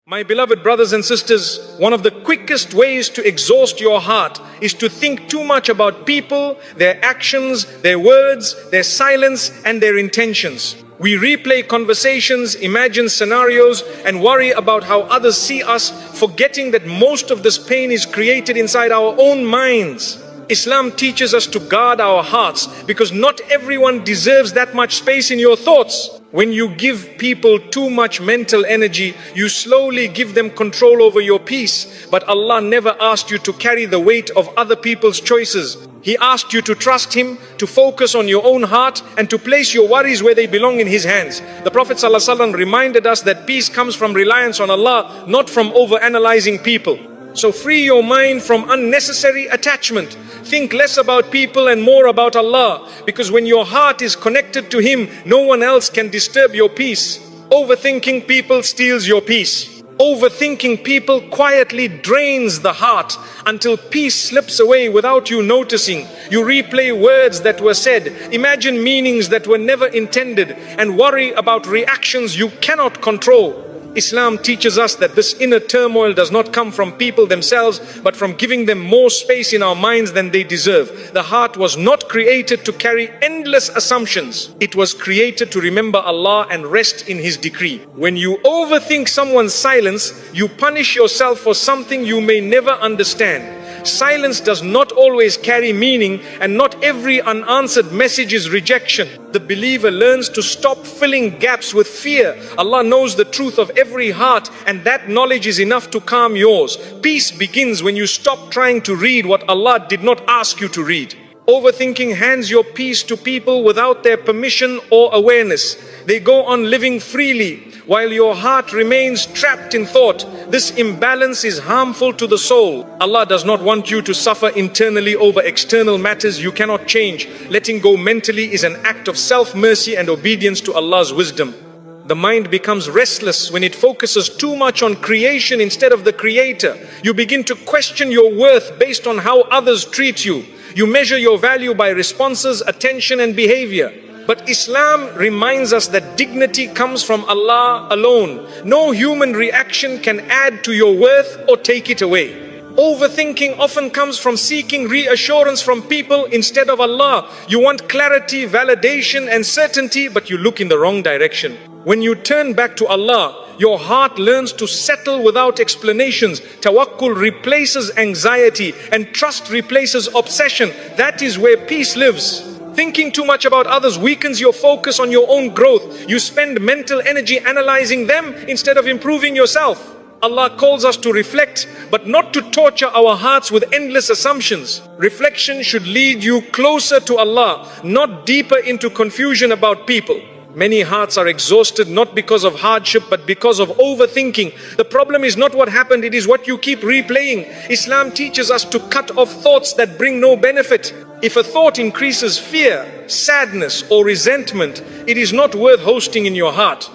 My beloved brothers and sisters, one of the quickest ways to exhaust your heart is to think too much about people, their actions, their words, their silence, and their intentions. We replay conversations, imagine scenarios, and worry about how others see us, forgetting that most of this pain is created inside our own minds. Islam teaches us to guard our hearts because not everyone deserves that much space in your thoughts. When you give people too much mental energy, you slowly give them control over your peace. But Allah never asked you to carry the weight of other people's choices. He asked you to trust Him, to focus on your own heart, and to place your worries where they belong in His hands. The Prophet ﷺ reminded us that peace comes from reliance on Allah, not from overanalyzing people. So free your mind from unnecessary attachment. Think less about people and more about Allah. Because when your heart is connected to Him, no one else can disturb your peace. Overthinking people steals your peace. Overthinking people quietly drains the heart until peace slips away without you noticing. You replay words that were said, imagine meanings that were never intended, and worry about reactions you cannot control. Islam teaches us that this inner turmoil does not come from people themselves, but from giving them more space in our minds than they deserve. The heart was not created to carry endless assumptions. It was created to remember Allah and rest in His decree. When you overthink someone's silence, you punish yourself for something you may never understand. Silence does not always carry meaning, and not every unanswered message is rejection. The believer learns to stop filling gaps with fear. Allah knows the truth of every heart, and that knowledge is enough to calm yours. Peace begins when you stop trying to read what Allah did not ask you to read. Overthinking hands your peace to people without their permission or awareness. They go on living freely while your heart remains trapped in thought. This imbalance is harmful to the soul. Allah does not want you to suffer internally over external matters you cannot change. Letting go mentally is an act of self-mercy and obedience to Allah's wisdom. The mind becomes restless when it focuses too much on creation instead of the Creator. You begin to question your worth based on how others treat you. You measure your value by responses, attention, and behavior. But Islam reminds us that dignity comes from Allah alone. No human reaction can add to your worth or take it away. Overthinking often comes from seeking reassurance from people instead of Allah. You want clarity, validation, and certainty, but you look in the wrong direction. When you turn back to Allah, your heart learns to settle without explanations. Tawakkul replaces anxiety, and trust replaces obsession. That is where peace lives. Thinking too much about others weakens your focus on your own growth. You spend mental energy analyzing them instead of improving yourself. Allah calls us to reflect, but not to torture our hearts with endless assumptions. Reflection should lead you closer to Allah, not deeper into confusion about people. Many hearts are exhausted not because of hardship but because of overthinking. The problem is not what happened, it is what you keep replaying. Islam teaches us to cut off thoughts that bring no benefit. If a thought increases fear, sadness, or resentment, it is not worth hosting in your heart.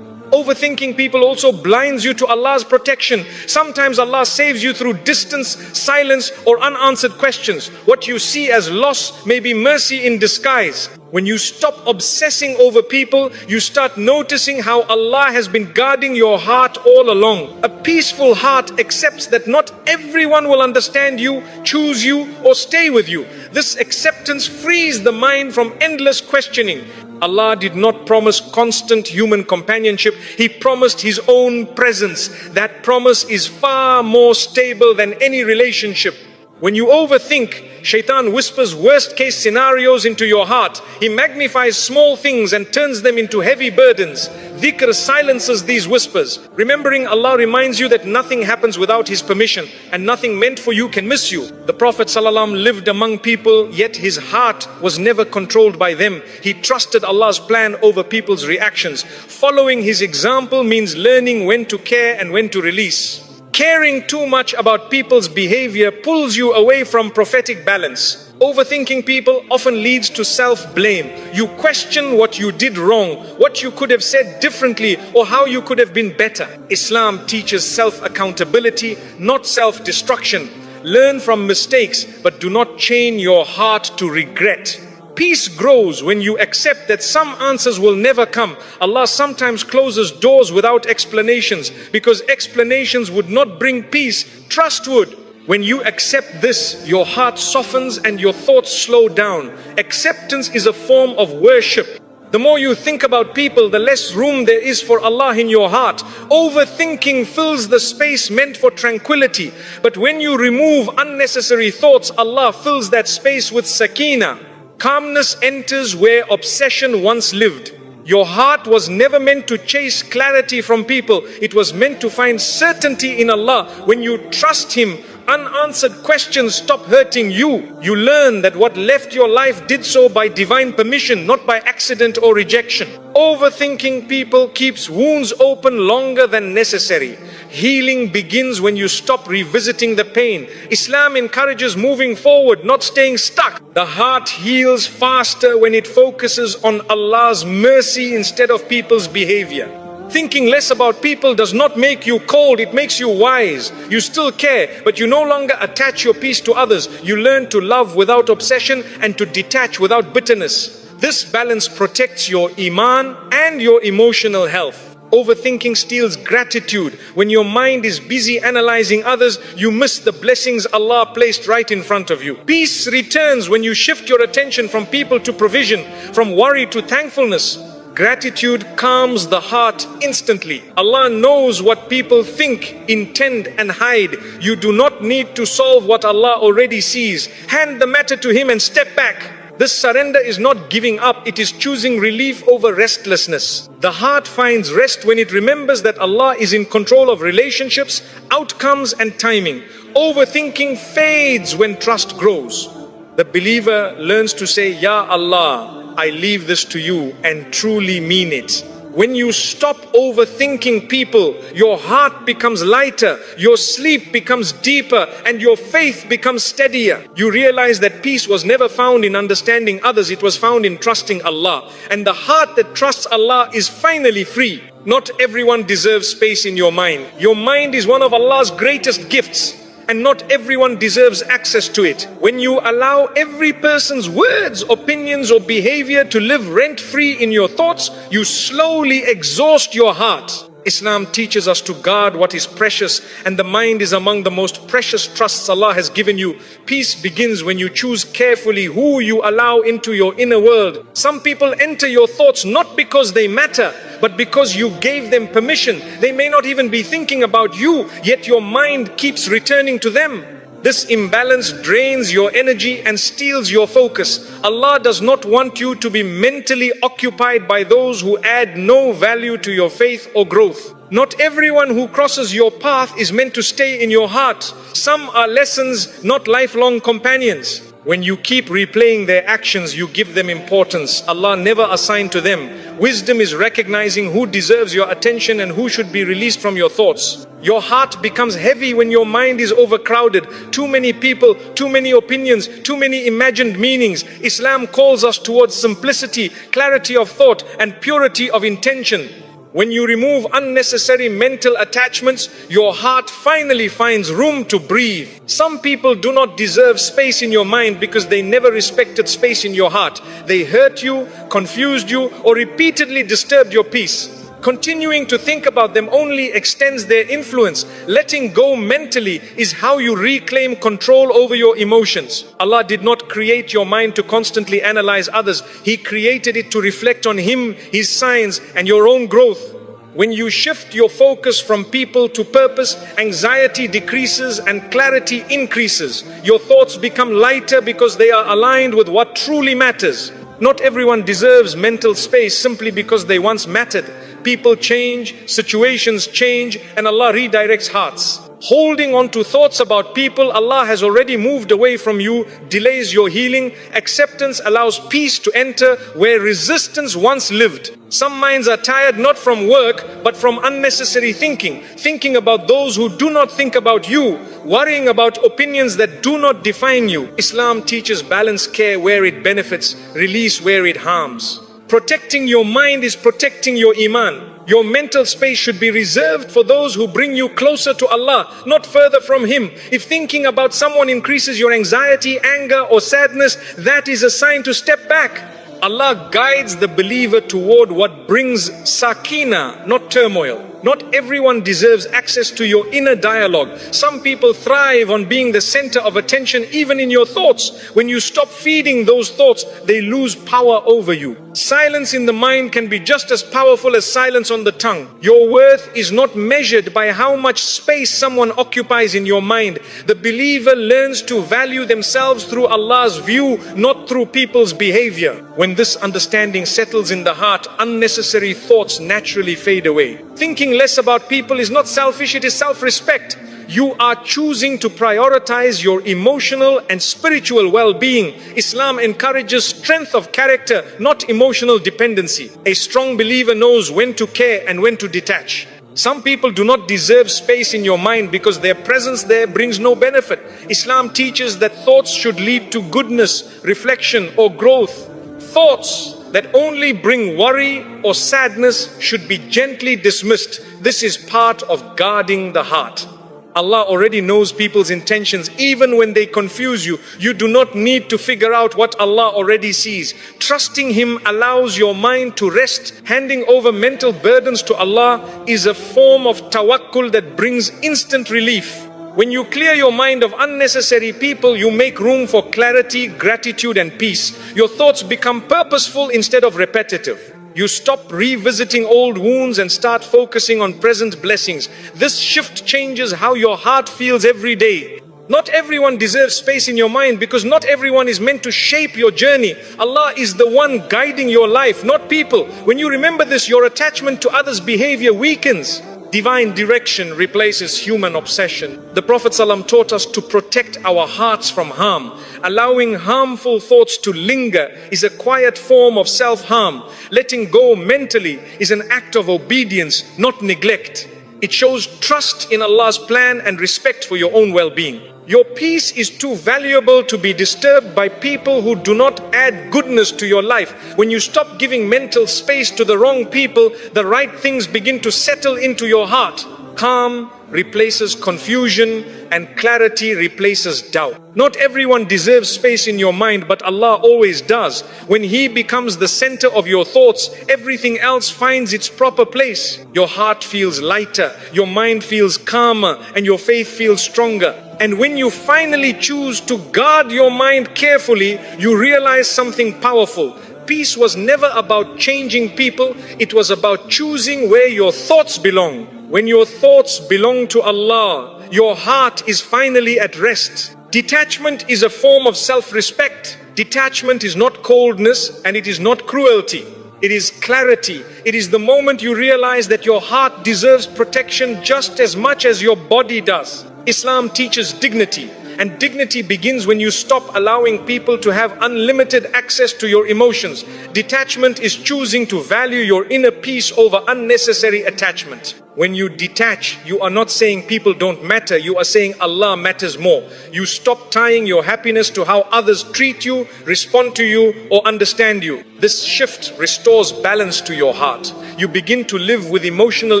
Overthinking people also blinds you to Allah's protection. Sometimes Allah saves you through distance, silence, or unanswered questions. What you see as loss may be mercy in disguise. When you stop obsessing over people, you start noticing how Allah has been guarding your heart all along. A peaceful heart accepts that not everyone will understand you, choose you, or stay with you. This acceptance frees the mind from endless questioning. Allah did not promise constant human companionship. He promised His own presence. That promise is far more stable than any relationship. When you overthink, Shaitan whispers worst case scenarios into your heart. He magnifies small things and turns them into heavy burdens. Dhikr silences these whispers. Remembering Allah reminds you that nothing happens without His permission, and nothing meant for you can miss you. The Prophet ﷺ lived among people, yet his heart was never controlled by them. He trusted Allah's plan over people's reactions. Following His example means learning when to care and when to release. Caring too much about people's behavior pulls you away from prophetic balance. Overthinking people often leads to self-blame. You question what you did wrong, what you could have said differently, or how you could have been better. Islam teaches self-accountability, not self-destruction. Learn from mistakes, but do not chain your heart to regret. Peace grows when you accept that some answers will never come. Allah sometimes closes doors without explanations because explanations would not bring peace. Trust would. When you accept this, your heart softens and your thoughts slow down. Acceptance is a form of worship. The more you think about people, the less room there is for Allah in your heart. Overthinking fills the space meant for tranquility. But when you remove unnecessary thoughts, Allah fills that space with sakina. Calmness enters where obsession once lived. Your heart was never meant to chase clarity from people. It was meant to find certainty in Allah. When you trust Him, unanswered questions stop hurting you. You learn that what left your life did so by divine permission, not by accident or rejection. Overthinking people keeps wounds open longer than necessary. Healing begins when you stop revisiting the pain. Islam encourages moving forward, not staying stuck. The heart heals faster when it focuses on Allah's mercy instead of people's behavior. Thinking less about people does not make you cold, it makes you wise. You still care, but you no longer attach your peace to others. You learn to love without obsession and to detach without bitterness. This balance protects your iman and your emotional health. Overthinking steals gratitude. When your mind is busy analyzing others, you miss the blessings Allah placed right in front of you. Peace returns when you shift your attention from people to provision, from worry to thankfulness. Gratitude calms the heart instantly. Allah knows what people think, intend and hide. You do not need to solve what Allah already sees. Hand the matter to Him and step back. This surrender is not giving up, it is choosing relief over restlessness. The heart finds rest when it remembers that Allah is in control of relationships, outcomes and timing. Overthinking fades when trust grows. The believer learns to say, Ya Allah, I leave this to you, and truly mean it. When you stop overthinking people, your heart becomes lighter, your sleep becomes deeper, and your faith becomes steadier. You realize that peace was never found in understanding others, it was found in trusting Allah. And the heart that trusts Allah is finally free. Not everyone deserves space in your mind. Your mind is one of Allah's greatest gifts, and not everyone deserves access to it. When you allow every person's words, opinions or behavior to live rent-free in your thoughts, you slowly exhaust your heart. Islam teaches us to guard what is precious, and the mind is among the most precious trusts Allah has given you. Peace begins when you choose carefully who you allow into your inner world. Some people enter your thoughts not because they matter, but because you gave them permission. They may not even be thinking about you, yet your mind keeps returning to them. This imbalance drains your energy and steals your focus. Allah does not want you to be mentally occupied by those who add no value to your faith or growth. Not everyone who crosses your path is meant to stay in your heart. Some are lessons, not lifelong companions. When you keep replaying their actions, you give them importance. Allah never assigned to them. Wisdom is recognizing who deserves your attention and who should be released from your thoughts. Your heart becomes heavy when your mind is overcrowded. Too many people, too many opinions, too many imagined meanings. Islam calls us towards simplicity, clarity of thought, and purity of intention. When you remove unnecessary mental attachments, your heart finally finds room to breathe. Some people do not deserve space in your mind because they never respected space in your heart. They hurt you, confused you, or repeatedly disturbed your peace. Continuing to think about them only extends their influence. Letting go mentally is how you reclaim control over your emotions. Allah did not create your mind to constantly analyze others. He created it to reflect on Him, His signs, and your own growth. When you shift your focus from people to purpose, anxiety decreases and clarity increases. Your thoughts become lighter because they are aligned with what truly matters. Not everyone deserves mental space simply because they once mattered. People change, situations change, and Allah redirects hearts. Holding on to thoughts about people Allah has already moved away from you delays your healing. Acceptance allows peace to enter where resistance once lived. Some minds are tired not from work, but from unnecessary thinking. Thinking about those who do not think about you. Worrying about opinions that do not define you. Islam teaches balanced care where it benefits, release where it harms. Protecting your mind is protecting your iman. Your mental space should be reserved for those who bring you closer to Allah, not further from Him. If thinking about someone increases your anxiety, anger or sadness, that is a sign to step back. Allah guides the believer toward what brings sakina, not turmoil. Not everyone deserves access to your inner dialogue. Some people thrive on being the center of attention even in your thoughts. When you stop feeding those thoughts, they lose power over you. Silence in the mind can be just as powerful as silence on the tongue. Your worth is not measured by how much space someone occupies in your mind. The believer learns to value themselves through Allah's view, not through people's behavior. When this understanding settles in the heart, unnecessary thoughts naturally fade away. Thinking less about people is not selfish, it is self-respect. You are choosing to prioritize your emotional and spiritual well-being. Islam encourages strength of character, not emotional dependency. A strong believer knows when to care and when to detach. Some people do not deserve space in your mind because their presence there brings no benefit. Islam teaches that thoughts should lead to goodness, reflection or growth. Thoughts that only bring worry or sadness should be gently dismissed. This is part of guarding the heart. Allah already knows people's intentions even when they confuse you. You do not need to figure out what Allah already sees. Trusting Him allows your mind to rest. Handing over mental burdens to Allah is a form of tawakkul that brings instant relief. When you clear your mind of unnecessary people, you make room for clarity, gratitude and peace. Your thoughts become purposeful instead of repetitive. You stop revisiting old wounds and start focusing on present blessings. This shift changes how your heart feels every day. Not everyone deserves space in your mind because not everyone is meant to shape your journey. Allah is the one guiding your life, not people. When you remember this, your attachment to others' behavior weakens. Divine direction replaces human obsession. The Prophet ﷺ taught us to protect our hearts from harm. Allowing harmful thoughts to linger is a quiet form of self-harm. Letting go mentally is an act of obedience, not neglect. It shows trust in Allah's plan and respect for your own well-being. Your peace is too valuable to be disturbed by people who do not add goodness to your life. When you stop giving mental space to the wrong people, the right things begin to settle into your heart. Calm replaces confusion and clarity replaces doubt. Not everyone deserves space in your mind, but Allah always does. When He becomes the center of your thoughts, everything else finds its proper place. Your heart feels lighter, your mind feels calmer, and your faith feels stronger. And when you finally choose to guard your mind carefully, you realize something powerful. Peace was never about changing people, it was about choosing where your thoughts belong. When your thoughts belong to Allah, your heart is finally at rest. Detachment is a form of self-respect. Detachment is not coldness and it is not cruelty. It is clarity. It is the moment you realize that your heart deserves protection just as much as your body does. Islam teaches dignity, and dignity begins when you stop allowing people to have unlimited access to your emotions. Detachment is choosing to value your inner peace over unnecessary attachment. When you detach, you are not saying people don't matter, you are saying Allah matters more. You stop tying your happiness to how others treat you, respond to you, or understand you. This shift restores balance to your heart. You begin to live with emotional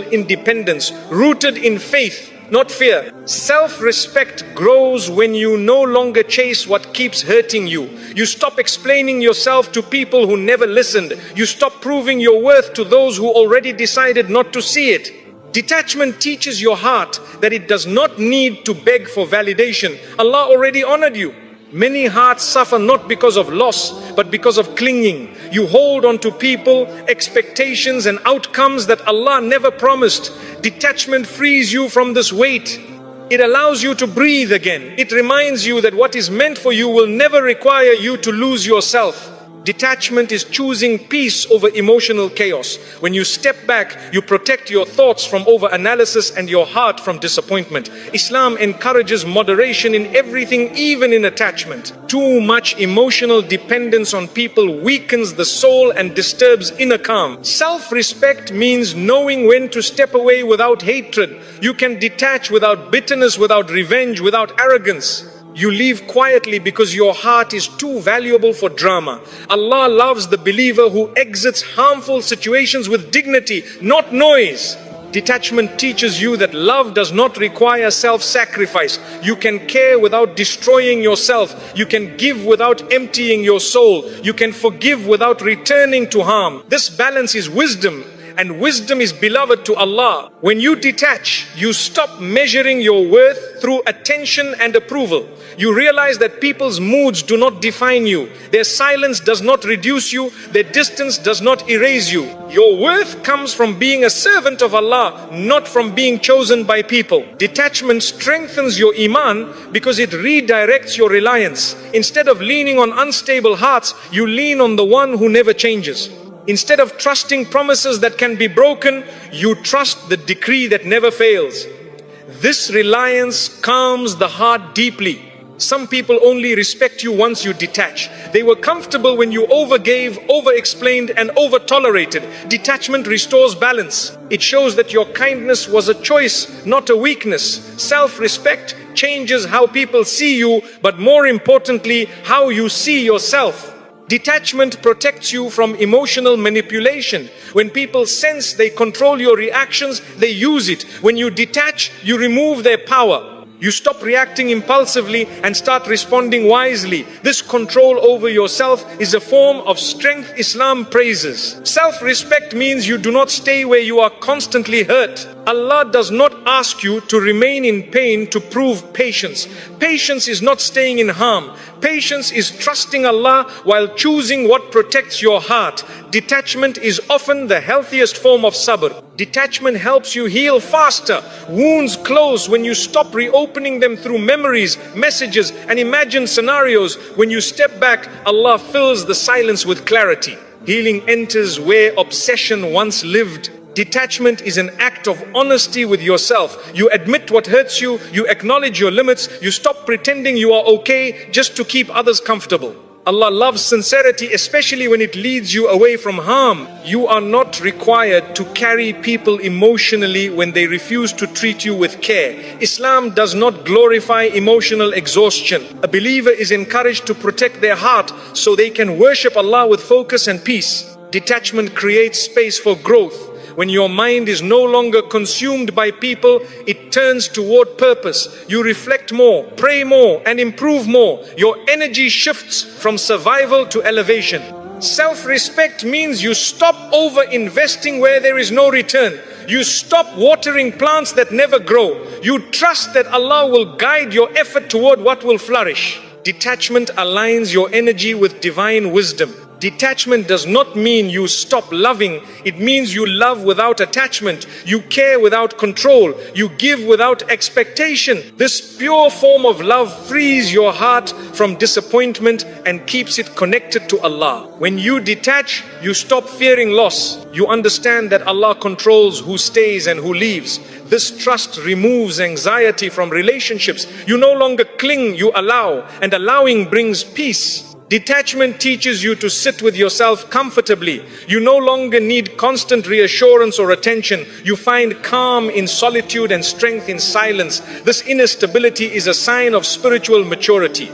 independence, rooted in faith, not fear. Self-respect grows when you no longer chase what keeps hurting you. You stop explaining yourself to people who never listened. You stop proving your worth to those who already decided not to see it. Detachment teaches your heart that it does not need to beg for validation. Allah already honored you. Many hearts suffer not because of loss, but because of clinging. You hold on to people, expectations and outcomes that Allah never promised. Detachment frees you from this weight. It allows you to breathe again. It reminds you that what is meant for you will never require you to lose yourself. Detachment is choosing peace over emotional chaos. When you step back, you protect your thoughts from over-analysis and your heart from disappointment. Islam encourages moderation in everything, even in attachment. Too much emotional dependence on people weakens the soul and disturbs inner calm. Self-respect means knowing when to step away without hatred. You can detach without bitterness, without revenge, without arrogance. You leave quietly because your heart is too valuable for drama. Allah loves the believer who exits harmful situations with dignity, not noise. Detachment teaches you that love does not require self-sacrifice. You can care without destroying yourself. You can give without emptying your soul. You can forgive without returning to harm. This balance is wisdom, and wisdom is beloved to Allah. When you detach, you stop measuring your worth through attention and approval. You realize that people's moods do not define you. Their silence does not reduce you. Their distance does not erase you. Your worth comes from being a servant of Allah, not from being chosen by people. Detachment strengthens your iman because it redirects your reliance. Instead of leaning on unstable hearts, you lean on the one who never changes. Instead of trusting promises that can be broken, you trust the decree that never fails. This reliance calms the heart deeply. Some people only respect you once you detach. They were comfortable when you overgave, over-explained, and over-tolerated. Detachment restores balance. It shows that your kindness was a choice, not a weakness. Self-respect changes how people see you, but more importantly, how you see yourself. Detachment protects you from emotional manipulation. When people sense they control your reactions, they use it. When you detach, you remove their power. You stop reacting impulsively and start responding wisely. This control over yourself is a form of strength Islam praises. Self-respect means you do not stay where you are constantly hurt. Allah does not ask you to remain in pain to prove patience. Patience is not staying in harm. Patience is trusting Allah while choosing what protects your heart. Detachment is often the healthiest form of sabr. Detachment helps you heal faster. Wounds close when you stop reopening them through memories, messages, and imagined scenarios. When you step back, Allah fills the silence with clarity. Healing enters where obsession once lived. Detachment is an act of honesty with yourself. You admit what hurts you, you acknowledge your limits, you stop pretending you are okay just to keep others comfortable. Allah loves sincerity, especially when it leads you away from harm. You are not required to carry people emotionally when they refuse to treat you with care. Islam does not glorify emotional exhaustion. A believer is encouraged to protect their heart so they can worship Allah with focus and peace. Detachment creates space for growth. When your mind is no longer consumed by people, it turns toward purpose. You reflect more, pray more, and improve more. Your energy shifts from survival to elevation. Self-respect means you stop over-investing where there is no return. You stop watering plants that never grow. You trust that Allah will guide your effort toward what will flourish. Detachment aligns your energy with divine wisdom. Detachment does not mean you stop loving. It means you love without attachment. You care without control. You give without expectation. This pure form of love frees your heart from disappointment and keeps it connected to Allah. When you detach, you stop fearing loss. You understand that Allah controls who stays and who leaves. This trust removes anxiety from relationships. You no longer cling, you allow, and allowing brings peace. Detachment teaches you to sit with yourself comfortably. You no longer need constant reassurance or attention. You find calm in solitude and strength in silence. This inner stability is a sign of spiritual maturity.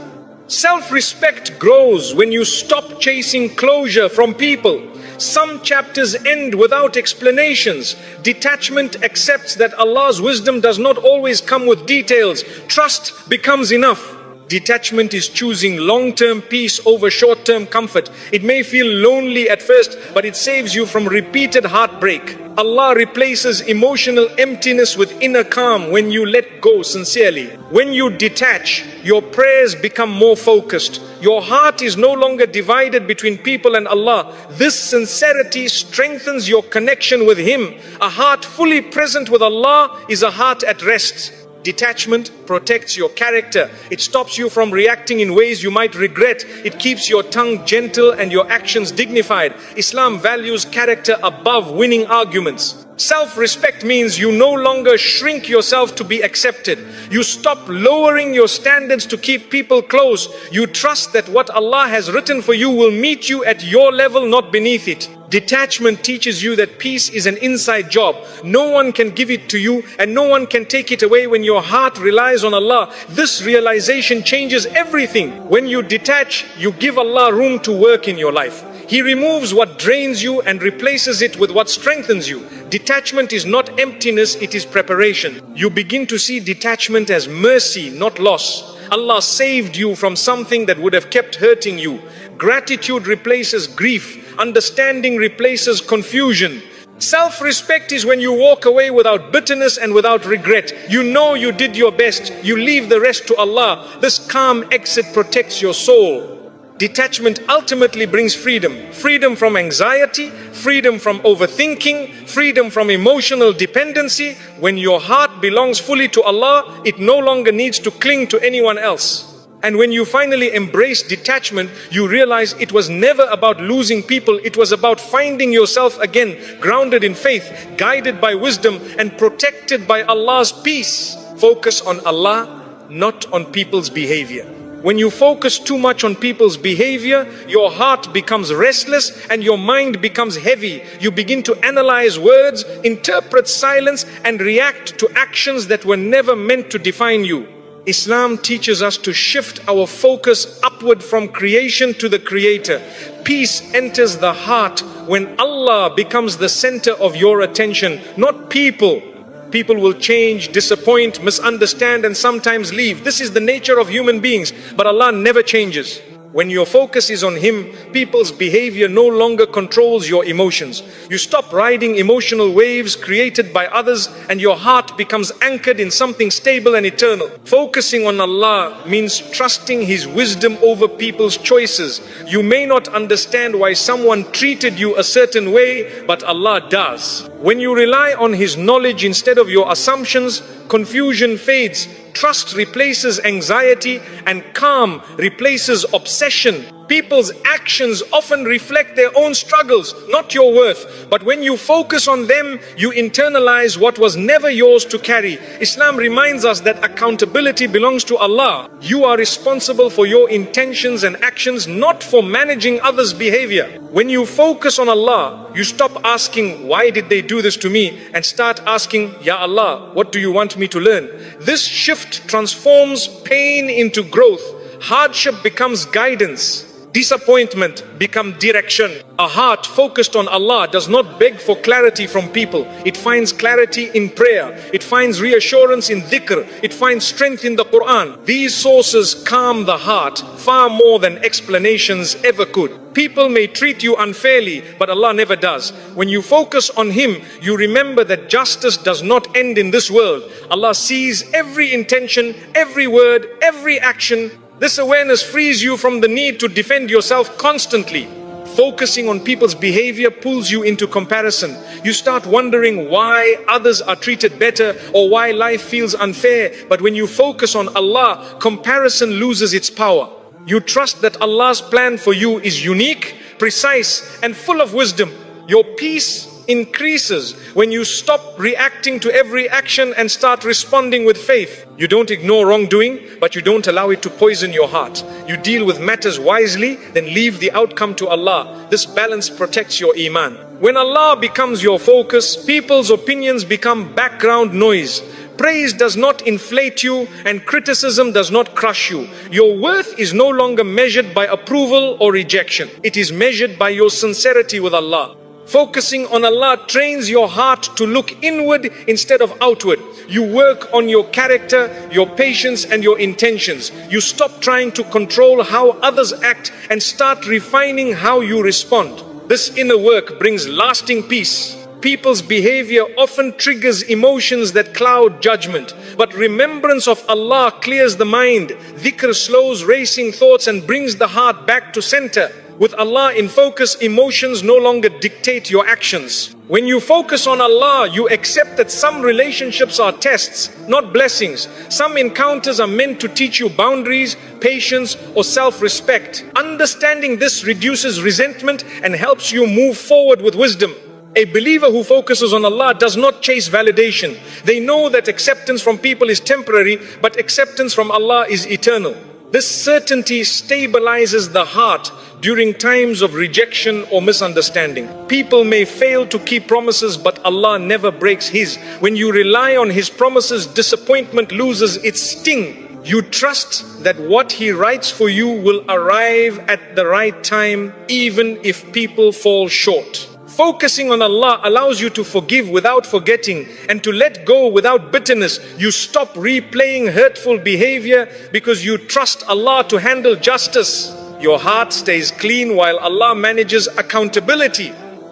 Self-respect grows when you stop chasing closure from people. Some chapters end without explanations. Detachment accepts that Allah's wisdom does not always come with details. Trust becomes enough. Detachment is choosing long-term peace over short-term comfort. It may feel lonely at first, but it saves you from repeated heartbreak. Allah replaces emotional emptiness with inner calm when you let go sincerely. When you detach, your prayers become more focused. Your heart is no longer divided between people and Allah. This sincerity strengthens your connection with Him. A heart fully present with Allah is a heart at rest. Detachment protects your character. It stops you from reacting in ways you might regret. It keeps your tongue gentle and your actions dignified. Islam values character above winning arguments. Self-respect means you no longer shrink yourself to be accepted. You stop lowering your standards to keep people close. You trust that what Allah has written for you will meet you at your level, not beneath it. Detachment teaches you that peace is an inside job. No one can give it to you and no one can take it away when your heart relies on Allah. This realization changes everything. When you detach, you give Allah room to work in your life. He removes what drains you and replaces it with what strengthens you. Detachment is not emptiness, it is preparation. You begin to see detachment as mercy, not loss. Allah saved you from something that would have kept hurting you. Gratitude replaces grief. Understanding replaces confusion. Self-respect is when you walk away without bitterness and without regret. You know you did your best. You leave the rest to Allah. This calm exit protects your soul. Detachment ultimately brings freedom. Freedom from anxiety, freedom from overthinking, freedom from emotional dependency. When your heart belongs fully to Allah, it no longer needs to cling to anyone else. And when you finally embrace detachment, you realize it was never about losing people. It was about finding yourself again, grounded in faith, guided by wisdom, and protected by Allah's peace. Focus on Allah, not on people's behavior. When you focus too much on people's behavior, your heart becomes restless and your mind becomes heavy. You begin to analyze words, interpret silence, and react to actions that were never meant to define you. Islam teaches us to shift our focus upward from creation to the Creator. Peace enters the heart when Allah becomes the center of your attention, not people. People will change, disappoint, misunderstand, and sometimes leave. This is the nature of human beings, but Allah never changes. When your focus is on Him, people's behavior no longer controls your emotions. You stop riding emotional waves created by others and your heart becomes anchored in something stable and eternal. Focusing on Allah means trusting His wisdom over people's choices. You may not understand why someone treated you a certain way, but Allah does. When you rely on His knowledge instead of your assumptions, confusion fades. Trust replaces anxiety and calm replaces obsession. People's actions often reflect their own struggles, not your worth. But when you focus on them, you internalize what was never yours to carry. Islam reminds us that accountability belongs to Allah. You are responsible for your intentions and actions, not for managing others' behavior. When you focus on Allah, you stop asking, why did they do this to me? And start asking, Ya Allah, what do you want me to learn? This shift transforms pain into growth. Hardship becomes guidance. Disappointment becomes direction. A heart focused on Allah does not beg for clarity from people. It finds clarity in prayer. It finds reassurance in dhikr. It finds strength in the Quran. These sources calm the heart far more than explanations ever could. People may treat you unfairly, but Allah never does. When you focus on Him, you remember that justice does not end in this world. Allah sees every intention, every word, every action. This awareness frees you from the need to defend yourself constantly. Focusing on people's behavior pulls you into comparison. You start wondering why others are treated better or why life feels unfair. But when you focus on Allah, comparison loses its power. You trust that Allah's plan for you is unique, precise, and full of wisdom. Your peace increases when you stop reacting to every action and start responding with faith. You don't ignore wrongdoing, but you don't allow it to poison your heart. You deal with matters wisely, then leave the outcome to Allah. This balance protects your iman. When Allah becomes your focus, people's opinions become background noise. Praise does not inflate you and criticism does not crush you. Your worth is no longer measured by approval or rejection. It is measured by your sincerity with Allah. Focusing on Allah trains your heart to look inward instead of outward. You work on your character, your patience, and your intentions. You stop trying to control how others act and start refining how you respond. This inner work brings lasting peace. People's behavior often triggers emotions that cloud judgment, but remembrance of Allah clears the mind. Dhikr slows racing thoughts and brings the heart back to center. With Allah in focus, emotions no longer dictate your actions. When you focus on Allah, you accept that some relationships are tests, not blessings. Some encounters are meant to teach you boundaries, patience, or self-respect. Understanding this reduces resentment and helps you move forward with wisdom. A believer who focuses on Allah does not chase validation. They know that acceptance from people is temporary, but acceptance from Allah is eternal. This certainty stabilizes the heart during times of rejection or misunderstanding. People may fail to keep promises, but Allah never breaks His. When you rely on His promises, disappointment loses its sting. You trust that what He writes for you will arrive at the right time, even if people fall short. Focusing on Allah allows you to forgive without forgetting and to let go without bitterness. You stop replaying hurtful behavior because you trust Allah to handle justice. Your heart stays clean while Allah manages accountability.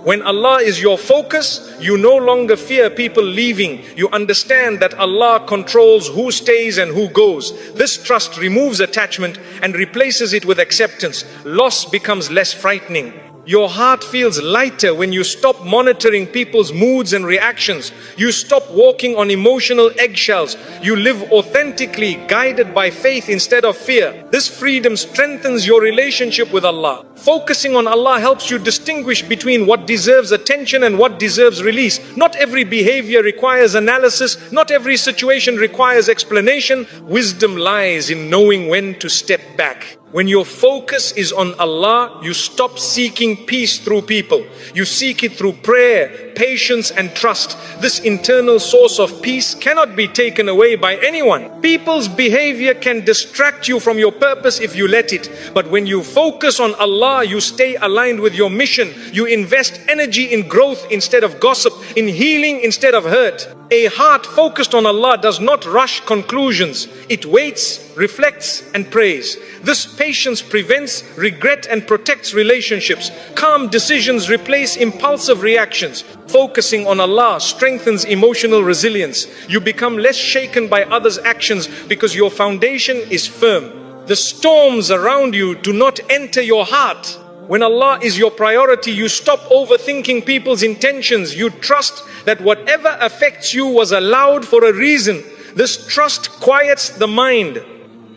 When Allah is your focus, you no longer fear people leaving. You understand that Allah controls who stays and who goes. This trust removes attachment and replaces it with acceptance. Loss becomes less frightening. Your heart feels lighter when you stop monitoring people's moods and reactions. You stop walking on emotional eggshells. You live authentically, guided by faith instead of fear. This freedom strengthens your relationship with Allah. Focusing on Allah helps you distinguish between what deserves attention and what deserves release. Not every behavior requires analysis. Not every situation requires explanation. Wisdom lies in knowing when to step back. When your focus is on Allah, you stop seeking peace through people. You seek it through prayer, patience and trust. This internal source of peace cannot be taken away by anyone. People's behavior can distract you from your purpose if you let it. But when you focus on Allah, you stay aligned with your mission. You invest energy in growth instead of gossip, in healing instead of hurt. A heart focused on Allah does not rush conclusions. It waits, reflects and prays. This patience prevents regret and protects relationships. Calm decisions replace impulsive reactions. Focusing on Allah strengthens emotional resilience. You become less shaken by others' actions because your foundation is firm. The storms around you do not enter your heart. When Allah is your priority, you stop overthinking people's intentions. You trust that whatever affects you was allowed for a reason. This trust quiets the mind.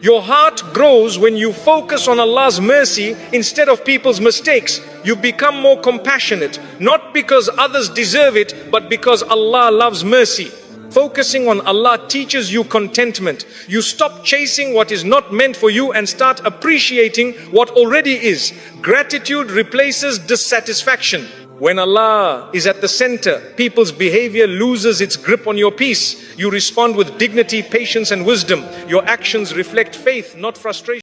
Your heart grows when you focus on Allah's mercy instead of people's mistakes. You become more compassionate, not because others deserve it, but because Allah loves mercy. Focusing on Allah teaches you contentment. You stop chasing what is not meant for you and start appreciating what already is. Gratitude replaces dissatisfaction. When Allah is at the center, people's behavior loses its grip on your peace. You respond with dignity, patience and wisdom. Your actions reflect faith, not frustration.